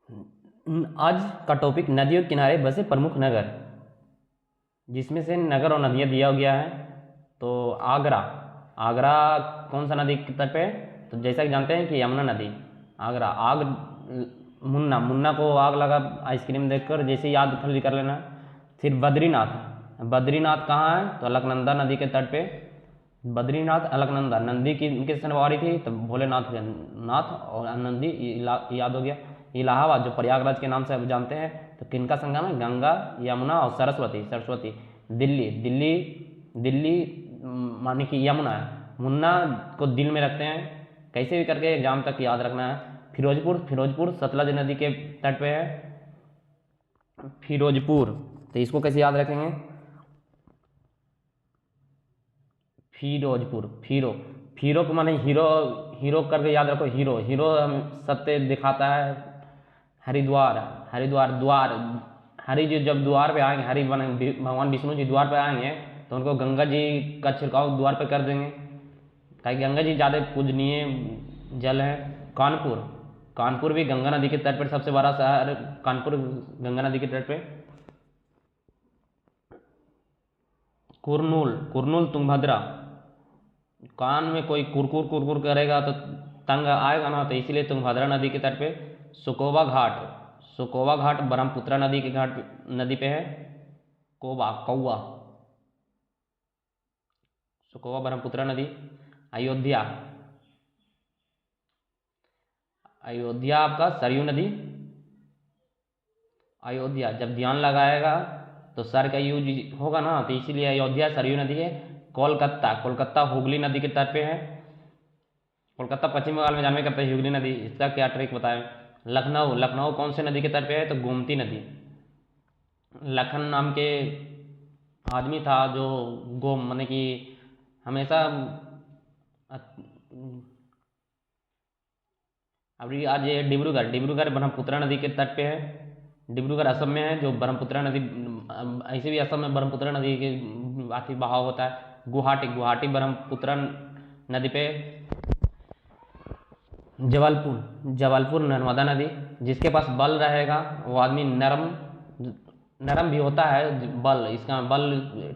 आज का टॉपिक नदियों के किनारे बसे प्रमुख नगर, जिसमें से नगर और नदियाँ दिया गया है। तो आगरा, आगरा कौन सा नदी के तट पे है? तो जैसा कि जानते हैं कि यमुना नदी। आगरा, आग, मुन्ना, मुन्ना को आग लगा आइसक्रीम देखकर, जैसे याद खड़ी कर लेना। फिर बद्रीनाथ, बद्रीनाथ कहाँ है? तो अलकनंदा नदी के तट पे बद्रीनाथ, अलकनंदा, नंदी की इनकी सवारी थी तो भोलेनाथ के नाथ और नंदी याद हो गया। इलाहाबाद जो प्रयागराज के नाम से अब जानते हैं, तो किनका संगम है? गंगा, यमुना और सरस्वती, सरस्वती। दिल्ली, दिल्ली, दिल्ली माने कि यमुना है। मुन्ना को दिल में रखते हैं, कैसे भी करके एग्जाम तक याद रखना है। फिरोजपुर, फिरोजपुर सतलज नदी के तट पे है फिरोजपुर, तो इसको कैसे याद रखेंगे? फिरोजपुर, फिरो, फिरो को माने हीरो, हीरो करके याद रखो। हीरो, हीरो सत्य दिखाता है। हरिद्वार, हरिद्वार, द्वार, हरि जी जब द्वार पे आएंगे, हरि भगवान विष्णु जी द्वार पे आएंगे तो उनको गंगा जी का छिड़काव द्वार पे कर देंगे, ताकि गंगा जी ज़्यादा पूजनीय जल है। कानपुर, कानपुर भी गंगा नदी के तट पर सबसे बड़ा शहर, कानपुर गंगा नदी के तट पे। कुरनूल, कुरनूल तुंगभद्रा, कान में कोई कुरकुर कुरकुर करेगा तो तंग आएगा ना, तो इसीलिए तुंगभद्रा नदी के तट पे। सुकोबा घाट, सुकोबा घाट ब्रह्मपुत्रा नदी के घाट नदी पे है। कोबा, कौआ, सुकोबा ब्रह्मपुत्रा नदी। अयोध्या, अयोध्या आपका सरयू नदी। अयोध्या जब ध्यान लगाएगा तो सर का यूज होगा ना, तो इसीलिए अयोध्या सरयू नदी है। कोलकाता, कोलकाता हुगली नदी के तट पे है। कोलकाता पश्चिम बंगाल में जानवे करते हैं हुगली नदी, इसका क्या ट्रिक बताएं। लखनऊ, लखनऊ कौन से नदी के तट पे है? तो गोमती नदी। लखन नाम के आदमी था जो गोम माने कि हमेशा अभी आज ये डिब्रूगढ़, डिब्रूगढ़ ब्रह्मपुत्रा नदी के तट पे है। डिब्रूगढ़ असम में है, जो ब्रह्मपुत्रा नदी, ऐसे भी असम में ब्रह्मपुत्रा नदी के आर्थिक बहाव होता है। गुवाहाटी, गुवाहाटी ब्रह्मपुत्रा नदी पे। जबलपुर, जबलपुर नर्मदा नदी। जिसके पास बल रहेगा वो आदमी नरम, नरम भी होता है बल, इसका बल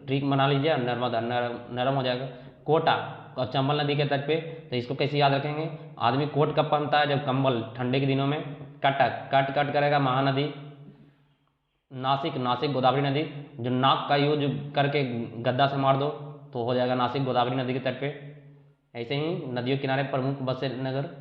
ट्रिक बना लीजिए, नर्मदा नरम, नरम हो जाएगा। कोटा और चंबल नदी के तट पे, तो इसको कैसे याद रखेंगे? आदमी कोट कब पहनता है? जब कंबल ठंडे के दिनों में। कटक, कट कट करेगा महानदी। नासिक, नासिक गोदावरी नदी, जो नाक का यूज करके गद्दा से मार दो तो हो जाएगा नासिक गोदावरी नदी के तट पे। ऐसे ही नदियों किनारे प्रमुख बसे नगर।